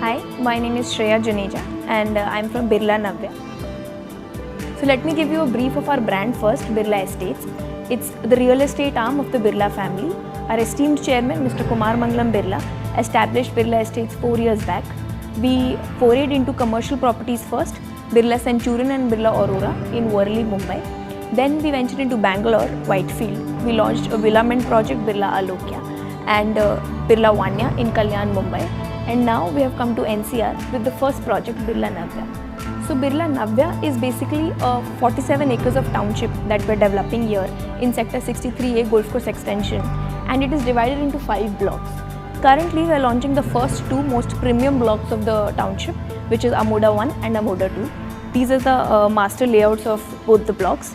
Hi, my name is Shreya Juneja and I'm from Birla Navya. So let me give you a brief of our brand first, Birla Estates. It's the real estate arm of the Birla family. Our esteemed chairman, Mr. Kumar Manglam Birla, established Birla Estates 4 years back. We forayed into commercial properties first, Birla Centurion and Birla Aurora in Worli, Mumbai. Then we ventured into Bangalore, Whitefield. We launched a Villamint project, Birla Alokya, and Birla Vanya in Kalyan, Mumbai. And now we have come to NCR with the first project, Birla Navya. So Birla Navya is basically a 47 acres of township that we're developing here in Sector 63A Golf Course Extension, and it is divided into 5 blocks. Currently we are launching the first 2 most premium blocks of the township, which is Amoda 1 and Amoda 2. These are the master layouts of both the blocks.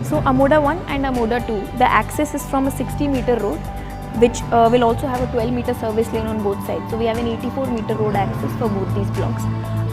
So Amoda 1 and Amoda 2, the access is from a 60-meter road, which will also have a 12-meter service lane on both sides. So we have an 84-meter road access for both these blocks.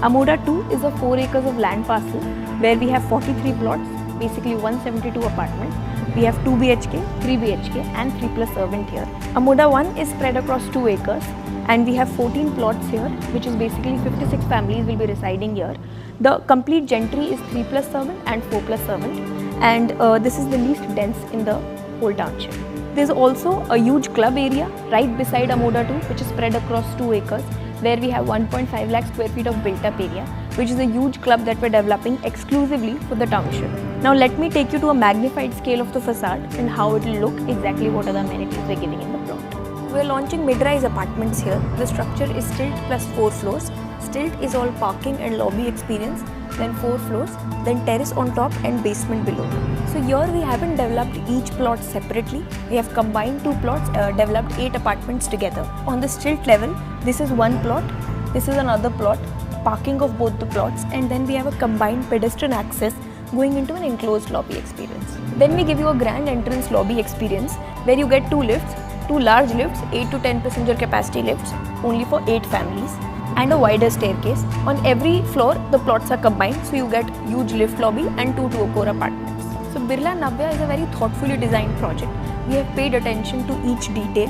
Amoda 2 is a 4 acres of land parcel where we have 43 plots, basically 172 apartments. We have 2 BHK, 3 BHK and 3+ servant here. Amoda 1 is spread across 2 acres and we have 14 plots here, which is basically 56 families will be residing here. The complete gentry is 3+ servant and 4+ servant, and this is the least dense in the whole township. There is also a huge club area right beside Amoda 2, which is spread across 2 acres, where we have 1.5 lakh square feet of built-up area, which is a huge club that we're developing exclusively for the township. Now let me take you to a magnified scale of the facade and how it will look, exactly what are the amenities we're giving in the plot. We're launching mid-rise apartments here. The structure is stilt plus 4 floors. Stilt is all parking and lobby experience, then 4 floors, then terrace on top and basement below. So here we haven't developed each plot separately. We have combined 2 plots, developed 8 apartments together. On the stilt level, this is one plot, this is another plot, parking of both the plots, and then we have a combined pedestrian access going into an enclosed lobby experience. Then we give you a grand entrance lobby experience where you get 2 lifts, 2 large lifts, 8 to 10 passenger capacity lifts, only for 8 families, and a wider staircase. On every floor, the plots are combined, so you get huge lift lobby and 2 2-core apartments. So Birla Navya is a very thoughtfully designed project. We have paid attention to each detail.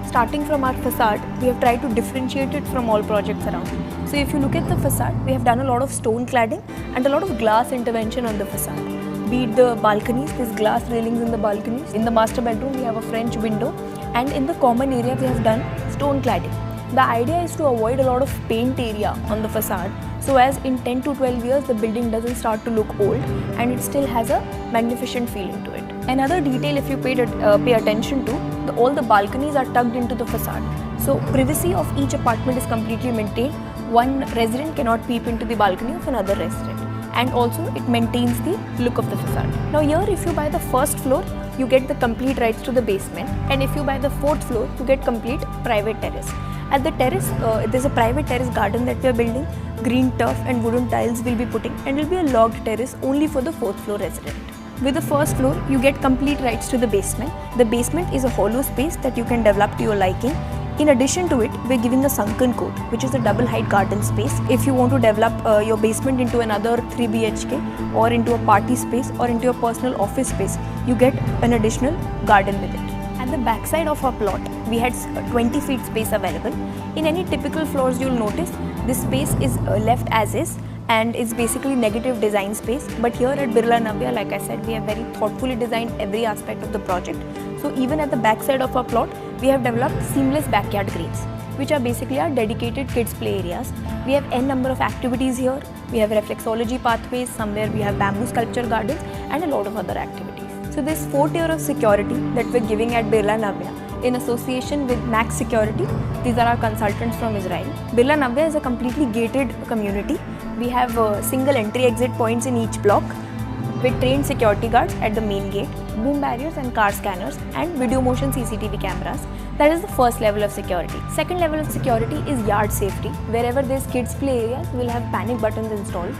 Starting from our facade, we have tried to differentiate it from all projects around. So if you look at the facade, we have done a lot of stone cladding and a lot of glass intervention on the facade. Be it the balconies, there's glass railings in the balconies. In the master bedroom, we have a French window, and in the common area, we have done stone cladding. The idea is to avoid a lot of paint area on the facade, so as in 10 to 12 years the building doesn't start to look old and it still has a magnificent feeling to it. Another detail, if you pay attention to, all the balconies are tucked into the facade. So privacy of each apartment is completely maintained. One resident cannot peep into the balcony of another resident, and also it maintains the look of the facade. Now here, if you buy the first floor, you get the complete rights to the basement, and if you buy the 4th floor, you get complete private terrace. At the terrace, there's a private terrace garden that we are building. Green turf and wooden tiles will be putting, and will be a logged terrace only for the 4th floor resident. With the first floor, you get complete rights to the basement. The basement is a hollow space that you can develop to your liking. In addition to it, we're giving a sunken court, which is a double height garden space. If you want to develop your basement into another 3 BHK or into a party space or into your personal office space, you get an additional garden with it. At the back side of our plot, we had 20 feet space available. In any typical floors, you'll notice this space is left as is and it's basically negative design space. But here at Birla Navya, like I said, we have very thoughtfully designed every aspect of the project. So even at the back side of our plot, we have developed seamless backyard greens, which are basically our dedicated kids play areas. We have n number of activities here. We have reflexology pathways, somewhere we have bamboo sculpture gardens and a lot of other activities. So this 4th tier of security that we're giving at Birla Navya in association with Max Security, these are our consultants from Israel. Birla Navya is a completely gated community. We have single entry-exit points in each block with trained security guards at the main gate, boom barriers and car scanners, and video motion CCTV cameras. That is the first level of security. Second level of security is yard safety. Wherever there's kids play areas, we'll have panic buttons installed.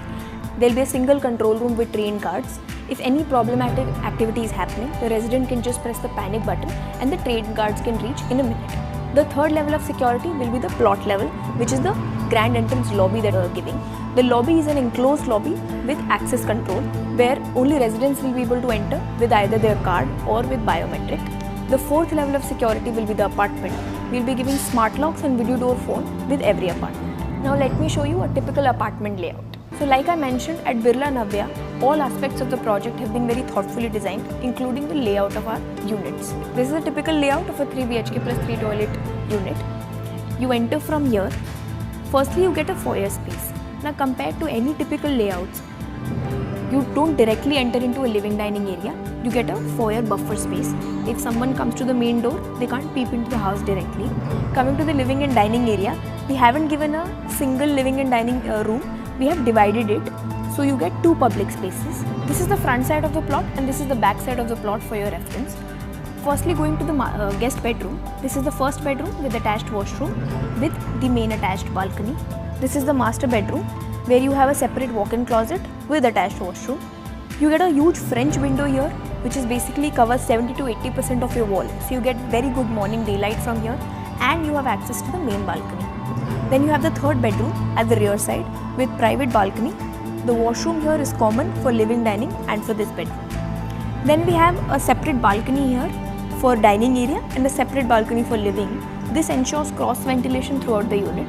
There'll be a single control room with trained guards. If any problematic activity is happening, the resident can just press the panic button and the trained guards can reach in a minute. The third level of security will be the plot level, which is the grand entrance lobby that we're giving. The lobby is an enclosed lobby with access control where only residents will be able to enter with either their card or with biometric. The 4th level of security will be the apartment. We'll be giving smart locks and video door phone with every apartment. Now let me show you a typical apartment layout. So like I mentioned, at Birla Navya, all aspects of the project have been very thoughtfully designed, including the layout of our units. This is a typical layout of a 3 BHK plus 3 toilet unit. You enter from here. Firstly, you get a foyer space. Now compared to any typical layouts, you don't directly enter into a living dining area. You get a foyer buffer space. If someone comes to the main door, they can't peep into the house directly. Coming to the living and dining area, we haven't given a single living and dining room. We have divided it, so you get 2 public spaces. This is the front side of the plot and this is the back side of the plot for your reference. Firstly, going to the guest bedroom. This is the first bedroom with attached washroom with the main attached balcony. This is the master bedroom where you have a separate walk-in closet with attached washroom. You get a huge French window here, which is basically covers 70 to 80% of your wall. So you get very good morning daylight from here and you have access to the main balcony. Then you have the third bedroom at the rear side with private balcony. The washroom here is common for living, dining and for this bedroom. Then we have a separate balcony here for dining area and a separate balcony for living. This ensures cross ventilation throughout the unit.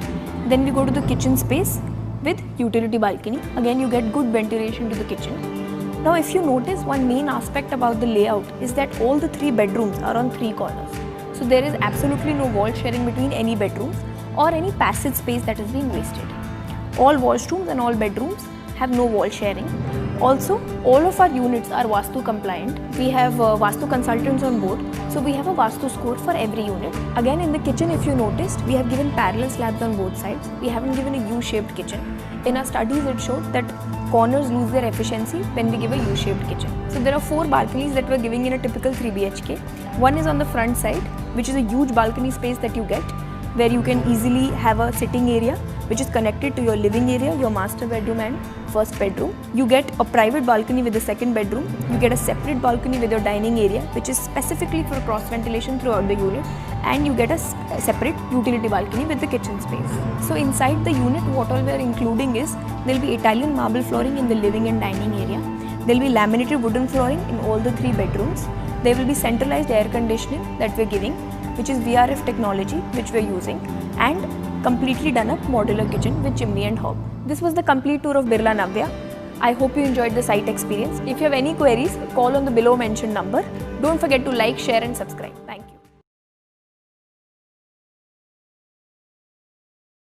Then we go to the kitchen space with utility balcony. Again, you get good ventilation to the kitchen. Now if you notice, one main aspect about the layout is that all the 3 bedrooms are on 3 corners. So there is absolutely no wall sharing between any bedrooms or any passage space that is being wasted. All washrooms and all bedrooms have no wall sharing. Also, all of our units are Vastu compliant. We have Vastu consultants on board, so we have a Vastu score for every unit. Again, in the kitchen, if you noticed, we have given parallel slabs on both sides. We haven't given a U-shaped kitchen. In our studies, it showed that corners lose their efficiency when we give a U-shaped kitchen. So there are 4 balconies that we're giving in a typical 3 BHK. One is on the front side, which is a huge balcony space that you get, where you can easily have a sitting area which is connected to your living area, your master bedroom and first bedroom. You get a private balcony with the second bedroom. You get a separate balcony with your dining area, which is specifically for cross ventilation throughout the unit, and you get a separate utility balcony with the kitchen space. So inside the unit, what all we are including is, there will be Italian marble flooring in the living and dining area. There will be laminated wooden flooring in all the 3 bedrooms. There will be centralized air conditioning that we are giving, which is VRF technology which we are using, and completely done up modular kitchen with chimney and hob. This was the complete tour of Birla Navya. I hope you enjoyed the site experience. If you have any queries, call on the below mentioned number. Don't forget to like, share and subscribe.